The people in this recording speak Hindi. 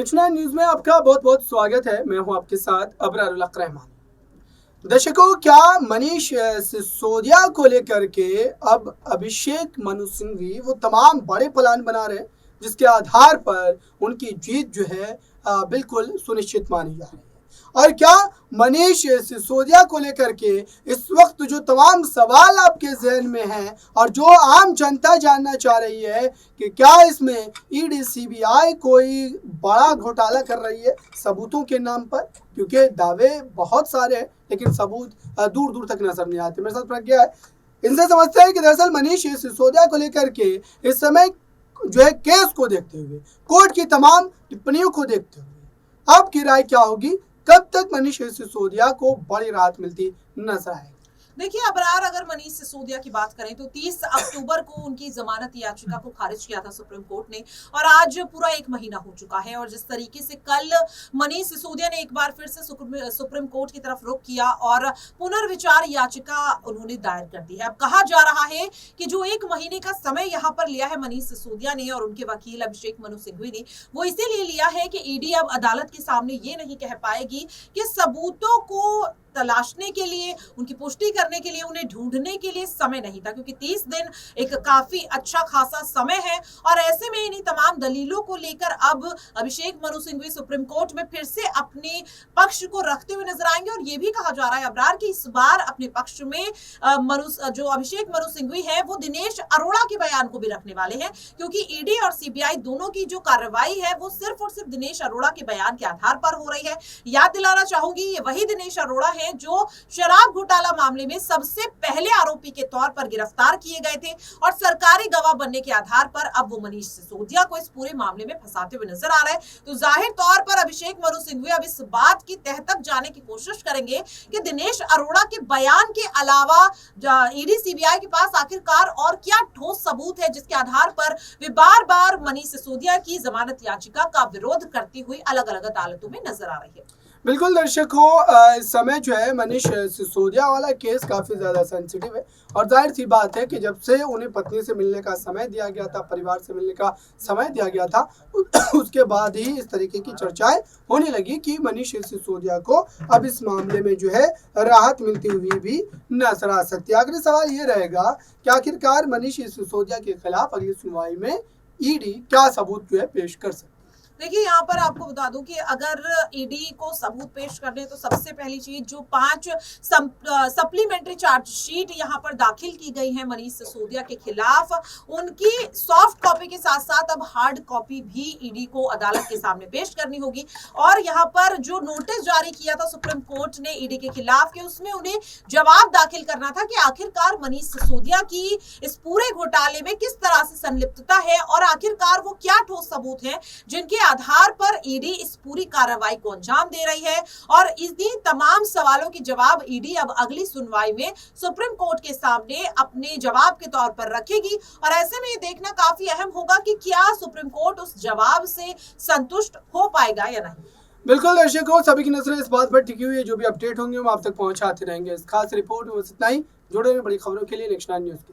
नेक्स्ट न्यूज में आपका बहुत बहुत स्वागत है। मैं हूं आपके साथ अबरारुल हक रहमान। दर्शकों, क्या मनीष सिसोदिया को लेकर के अब अभिषेक मनु सिंघवी वो तमाम बड़े प्लान बना रहे हैं जिसके आधार पर उनकी जीत जो है बिल्कुल सुनिश्चित मानी जा रही है। और क्या मनीष सिसोदिया को लेकर के इस वक्त जो तमाम सवाल आपके जहन में हैं और जो आम जनता जानना चाह रही है कि क्या इसमें ईडी सीबीआई कोई बड़ा घोटाला कर रही है सबूतों के नाम पर, क्योंकि दावे बहुत सारे हैं लेकिन सबूत दूर दूर तक नजर नहीं आते। मेरे साथ प्रज्ञा है, इनसे समझते हैं कि दरअसल मनीष सिसोदिया को लेकर के इस समय जो है केस को देखते हुए, कोर्ट की तमाम टिप्पणियों को देखते हुए आपकी राय क्या होगी? कब तक मनीष सिसोदिया को बड़ी राहत मिलती नजर आएगी? देखिए अबरार, अगर मनीष सिसोदिया की बात करें तो 30 अक्टूबर को उनकी जमानत याचिका को खारिज किया था सुप्रीम कोर्ट ने और आज पूरा 1 महीना हो चुका है। और जिस तरीके से कल मनीष सिसोदिया ने एक बार फिर से सुप्रीम कोर्ट की तरफ रुख किया और पुनर्विचार याचिका उन्होंने दायर कर दी है। अब कहा जा रहा है कि जो 1 महीने का समय यहाँ पर लिया है मनीष सिसोदिया ने और उनके वकील अभिषेक मनु सिंघवी ने, वो इसीलिए लिया है कि ईडी अब अदालत के सामने ये नहीं कह पाएगी कि सबूतों को तलाशने के लिए, उनकी पुष्टि करने के लिए, उन्हें ढूंढने के लिए समय नहीं था, क्योंकि 30 दिन एक काफी अच्छा खासा समय है। और ऐसे में इन्हीं तमाम दलीलों को लेकर अब अभिषेक मनु सिंघवी सुप्रीम कोर्ट में फिर से अपने पक्ष को रखते हुए नजर आएंगे। और ये भी कहा जा रहा है अबरार कि इस बार अपने पक्ष में जो अभिषेक मनु सिंघवी है वो दिनेश अरोड़ा के बयान को भी रखने वाले हैं, क्योंकि ईडी और सीबीआई दोनों की जो कार्रवाई है वो सिर्फ और सिर्फ दिनेश अरोड़ा के बयान के आधार पर हो रही है। याद दिलाना चाहूंगी, ये वही दिनेश अरोड़ा है जो शराब घोटाला मामले में सबसे पहले आरोपी के तौर पर गिरफ्तार किए गए थे और सरकारी गवाह बनने के आधार पर अब वो मनीष सिसोदिया को इस पूरे मामले में फंसाते हुए नजर आ रहे हैं। तो जाहिर तौर पर अभिषेक मनु सिंघवी अब इस बात की तह तक जाने की कोशिश करेंगे कि दिनेश अरोड़ा के बयान के अलावा ईडी सीबीआई के पास आखिरकार और क्या ठोस सबूत है जिसके आधार पर वे बार बार मनीष सिसोदिया की जमानत याचिका का विरोध करती हुई अलग अलग अदालतों में नजर आ रही है। बिल्कुल दर्शकों, इस समय जो है मनीष सिसोदिया वाला केस काफ़ी ज़्यादा सेंसिटिव है और जाहिर सी बात है कि जब से उन्हें पत्नी से मिलने का समय दिया गया था, परिवार से मिलने का समय दिया गया था, उसके बाद ही इस तरीके की चर्चाएं होने लगी कि मनीष सिसोदिया को अब इस मामले में जो है राहत मिलती हुई भी नजर आ सकती है। आखिरी सवाल ये रहेगा कि आखिरकार मनीष सिसोदिया के खिलाफ अगली सुनवाई में ईडी क्या सबूत जो है पेश कर सकती है? देखिए यहाँ पर आपको बता दूं कि अगर ईडी को सबूत पेश करने तो सबसे पहली चीज जो 5 सप्लीमेंट्री चार्जशीट यहाँ पर दाखिल की गई है मनीष सिसोदिया के खिलाफ, उनकी सॉफ्ट कॉपी के साथ साथ अब हार्ड कॉपी भी ईडी को अदालत के सामने पेश करनी होगी। और यहाँ पर जो नोटिस जारी किया था सुप्रीम कोर्ट ने ईडी के खिलाफ के उसमें उन्हें जवाब दाखिल करना था कि आखिरकार मनीष सिसोदिया की इस पूरे घोटाले में किस तरह से संलिप्तता है और आखिरकार वो क्या ठोस सबूत है जिनके आधार पर ईडी इस पूरी कार्रवाई को अंजाम दे रही है। और इन्हीं तमाम सवालों के जवाब ईडी अब अगली सुनवाई में सुप्रीम कोर्ट के सामने अपने जवाब के तौर पर रखेगी। और ऐसे में ये देखना काफी अहम होगा कि क्या सुप्रीम कोर्ट उस जवाब से संतुष्ट हो पाएगा या नहीं। बिल्कुल दर्शकों, सभी की नजरें इस बात पर टिकी हुई है। जो भी अपडेट होंगे हम आप तक पहुंचाते रहेंगे। इस खास रिपोर्ट में बस इतना ही। जुड़े रहिए बड़ी खबरों के लिए नेक्स्ट न्यूज के साथ।